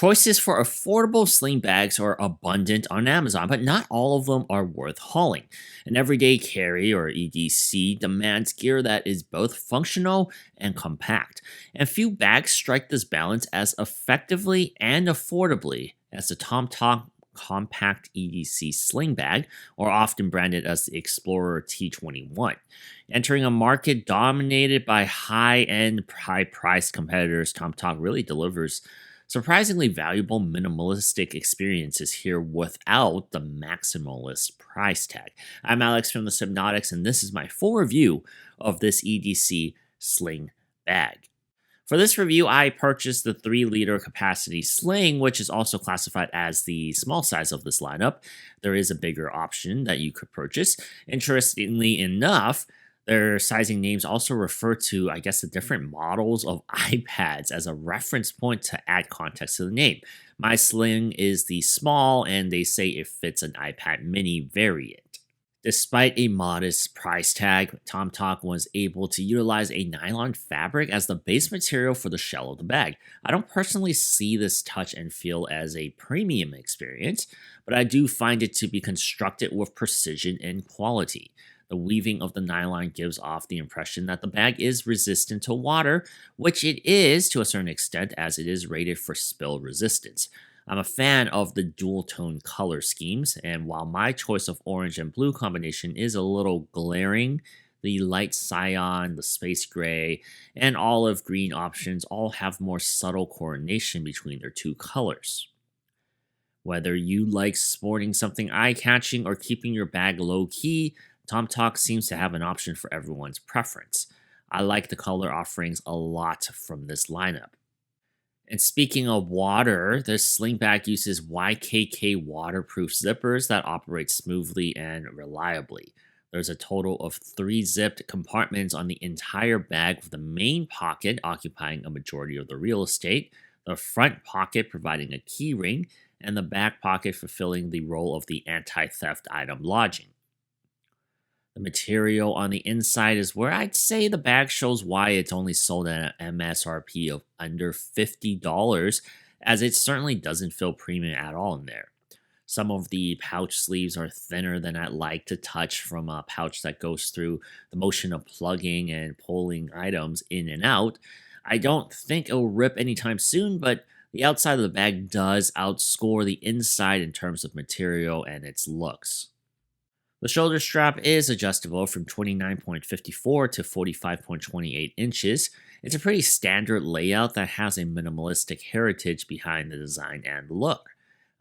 Choices for affordable sling bags are abundant on Amazon, but not all of them are worth hauling. An everyday carry or EDC demands gear that is both functional and compact, and few bags strike this balance as effectively and affordably as the Tomtoc Compact EDC sling bag, or often branded as the Explorer T21. Entering a market dominated by high-end, high-priced competitors, Tomtoc really delivers surprisingly valuable minimalistic experiences here without the maximalist price tag. I'm Alex from the Subnautics, and this is my full review of this EDC sling bag. For this review, I purchased the 3-liter capacity sling, which is also classified as the small size of this lineup. There is a bigger option that you could purchase. Interestingly enough, their sizing names also refer to, I guess, the different models of iPads as a reference point to add context to the name. My sling is the small, and they say it fits an iPad mini variant. Despite a modest price tag, Tomtoc was able to utilize a nylon fabric as the base material for the shell of the bag. I don't personally see this touch and feel as a premium experience, but I do find it to be constructed with precision and quality. The weaving of the nylon gives off the impression that the bag is resistant to water, which it is to a certain extent as it is rated for spill resistance. I'm a fan of the dual tone color schemes, and while my choice of orange and blue combination is a little glaring, the light cyan, the space gray, and olive green options all have more subtle coordination between their two colors. Whether you like sporting something eye-catching or keeping your bag low-key, Tomtoc seems to have an option for everyone's preference. I like the color offerings a lot from this lineup. And speaking of water, this sling bag uses YKK waterproof zippers that operate smoothly and reliably. There's a total of 3 zipped compartments on the entire bag, with the main pocket occupying a majority of the real estate, the front pocket providing a key ring, and the back pocket fulfilling the role of the anti-theft item lodging. The material on the inside is where I'd say the bag shows why it's only sold at an MSRP of under $50, as it certainly doesn't feel premium at all in there. Some of the pouch sleeves are thinner than I'd like to touch from a pouch that goes through the motion of plugging and pulling items in and out. I don't think it'll rip anytime soon, but the outside of the bag does outscore the inside in terms of material and its looks. The shoulder strap is adjustable from 29.54 to 45.28 inches. It's a pretty standard layout that has a minimalistic heritage behind the design and look.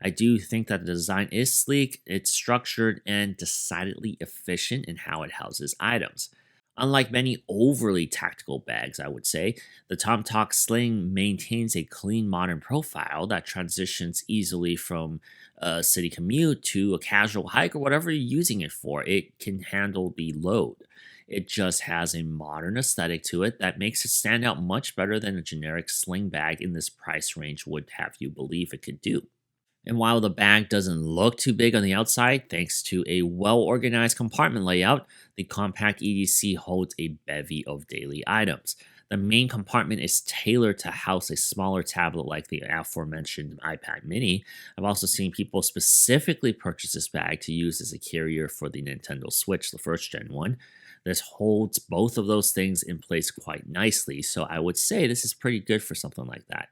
I do think that the design is sleek, it's structured, and decidedly efficient in how it houses items. Unlike many overly tactical bags, I would say, the Tomtoc Sling maintains a clean modern profile that transitions easily from a city commute to a casual hike or whatever you're using it for. It can handle the load. It just has a modern aesthetic to it that makes it stand out much better than a generic sling bag in this price range would have you believe it could do. And while the bag doesn't look too big on the outside, thanks to a well-organized compartment layout, the compact EDC holds a bevy of daily items. The main compartment is tailored to house a smaller tablet like the aforementioned iPad mini. I've also seen people specifically purchase this bag to use as a carrier for the Nintendo Switch, the first gen one. This holds both of those things in place quite nicely, so I would say this is pretty good for something like that.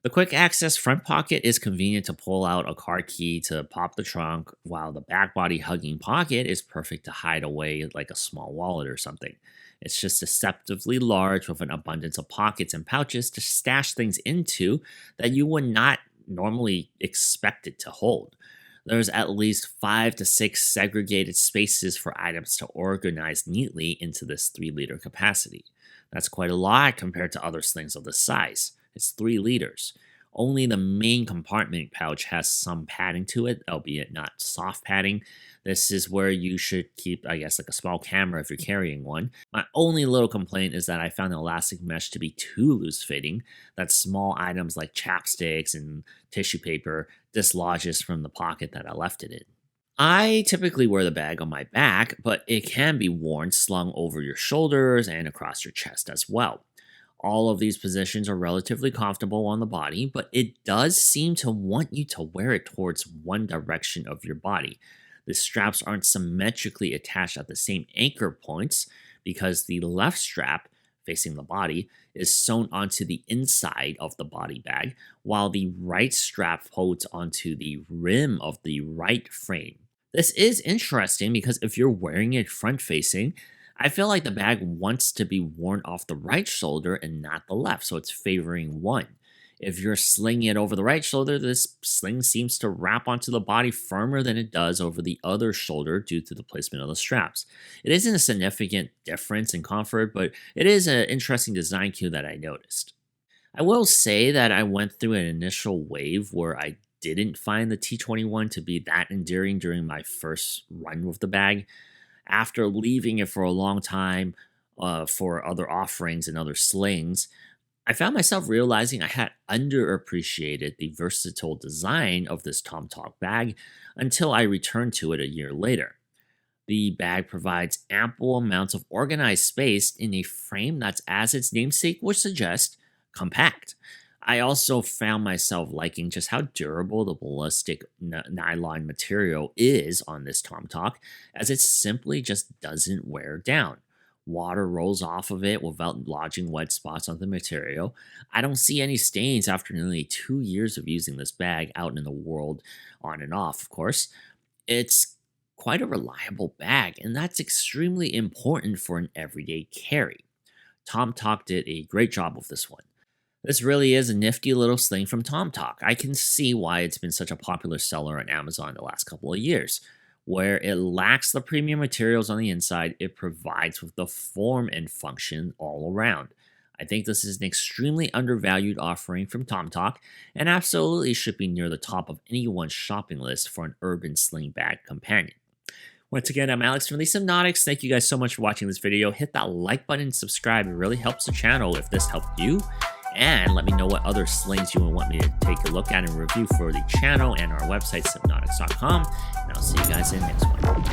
The quick access front pocket is convenient to pull out a car key to pop the trunk, while the back body hugging pocket is perfect to hide away like a small wallet or something. It's just deceptively large with an abundance of pockets and pouches to stash things into that you would not normally expect it to hold. There's at least 5 to 6 segregated spaces for items to organize neatly into this 3-liter capacity. That's quite a lot compared to other slings of this size. It's 3 liters. Only the main compartment pouch has some padding to it, albeit not soft padding. This is where you should keep, I guess, like a small camera if you're carrying one. My only little complaint is that I found the elastic mesh to be too loose fitting, that small items like chapsticks and tissue paper dislodges from the pocket that I left it in. I typically wear the bag on my back, but it can be worn slung over your shoulders and across your chest as well. All of these positions are relatively comfortable on the body, but it does seem to want you to wear it towards one direction of your body. The straps aren't symmetrically attached at the same anchor points because the left strap, facing the body, is sewn onto the inside of the body bag, while the right strap holds onto the rim of the right frame. This is interesting because if you're wearing it front facing, I feel like the bag wants to be worn off the right shoulder and not the left, so it's favoring one. If you're slinging it over the right shoulder, this sling seems to wrap onto the body firmer than it does over the other shoulder due to the placement of the straps. It isn't a significant difference in comfort, but it is an interesting design cue that I noticed. I will say that I went through an initial wave where I didn't find the T21 to be that endearing during my first run with the bag. After leaving it for a long time for other offerings and other slings, I found myself realizing I had underappreciated the versatile design of this Tomtoc bag until I returned to it a year later. The bag provides ample amounts of organized space in a frame that's, as its namesake would suggest, compact. I also found myself liking just how durable the ballistic nylon material is on this Tomtoc, as it simply just doesn't wear down. Water rolls off of it without lodging wet spots on the material. I don't see any stains after nearly 2 years of using this bag out in the world, on and off, of course. It's quite a reliable bag, and that's extremely important for an everyday carry. Tomtoc did a great job with this one. This really is a nifty little sling from Tomtoc. I can see why it's been such a popular seller on Amazon the last couple of years. Where it lacks the premium materials on the inside, it provides with the form and function all around. I think this is an extremely undervalued offering from Tomtoc and absolutely should be near the top of anyone's shopping list for an urban sling bag companion. Once again, I'm Alex from the Hypnotics. Thank you guys so much for watching this video. Hit that like button and subscribe. It really helps the channel if this helped you. And let me know what other slings you would want me to take a look at and review for the channel and our website, hypnotics.com. And I'll see you guys in the next one.